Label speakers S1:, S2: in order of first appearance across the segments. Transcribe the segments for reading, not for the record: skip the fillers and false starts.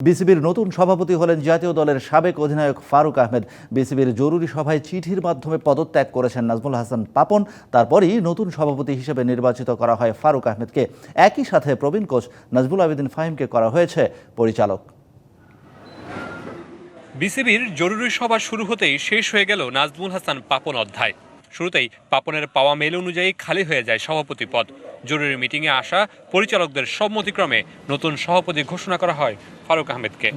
S1: বিসিবির নতুন সভাপতি হলেন জাতীয় দলের সাবেক অধিনায়ক ফারুক আহমেদ। বিসিবির জরুরি সভায় চিঠির মাধ্যমে পদত্যাগ করেছেন নাজমুল হাসান পাপন। তারপরই নতুন সভাপতি হিসেবে নির্বাচিত করা হয় ফারুক আহমেদকে। একই সাথে প্রবীণ কোচ নাজমুল আবেদিন ফাহিমকে করা হয়েছে পরিচালক।
S2: বিসিবির জরুরি সভা শুরু হতেই শেষ হয়ে গেল নাজমুল হাসান পাপন অধ্যায়। শুরুতেই পাপনের পাওয়া মেল অনুযায়ী খালি হয়ে যায় সভাপতি পদ। জরুরি মিটিংয়ে আসা পরিচালকদের সম্মতিক্রমে নতুন সভাপতি ঘোষণা করা হয় ফারুক আহমেদকে।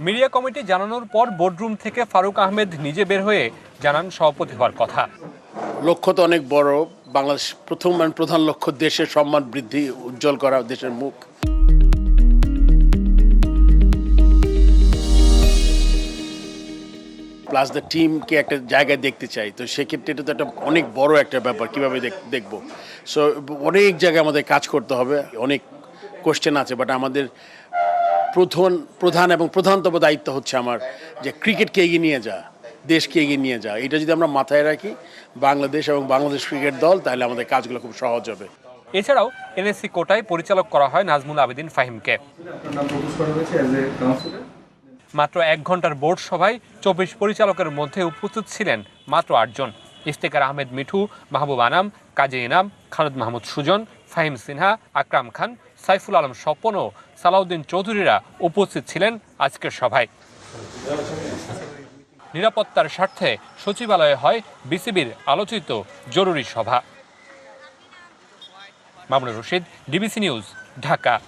S2: মিডিয়া কমিটি জানানোর পর বোর্ডরুম থেকে ফারুক আহমেদ নিজে বের হয়ে জানান সভাপতি হওয়ার কথা।
S3: লক্ষ্য তো অনেক বড়, বাংলাদেশ প্রধান লক্ষ্য দেশের সম্মান বৃদ্ধি, উজ্জ্বল করা দেশের মুখ। প্লাস দ্য টিমকে একটা জায়গায় দেখতে চাই, তো সেক্ষেত্রে এটা তো একটা অনেক বড় একটা ব্যাপার, কীভাবে দেখবো। সো অনেক জায়গায় আমাদের কাজ করতে হবে, অনেক কোশ্চেন আছে, বাট আমাদের প্রধান এবং প্রধানতম দায়িত্ব হচ্ছে আমার যে ক্রিকেটকে এগিয়ে নিয়ে যা, দেশকে এগিয়ে নিয়ে যা। এটা যদি আমরা মাথায় রাখি, বাংলাদেশ এবং বাংলাদেশ ক্রিকেট দল, তাহলে আমাদের কাজগুলো খুব সহজ হবে।
S2: এছাড়াও এনএসসি কোটায় পরিচালক করা হয় নাজমুল আবেদিন ফাহিমকে। মাত্র 1 ঘন্টার বোর্ড সভায় 24 পরিচালকের মধ্যে উপস্থিত ছিলেন মাত্র 8 জন। ইফতেখার আহমেদ মিঠু, মাহবুব আনাম, কাজী ইনাম, খালেদ মাহমুদ সুজন, ফাহিম সিনহা, আকরাম খান, সাইফুল আলম স্বপন ও সালাউদ্দিন চৌধুরীরা উপস্থিত ছিলেন আজকের সভায়। নিরাপত্তার স্বার্থে সচিবালয়ে হয় বিসিবির আলোচিত জরুরি সভা। Mamunur Rashid, DBC news, Dhaka.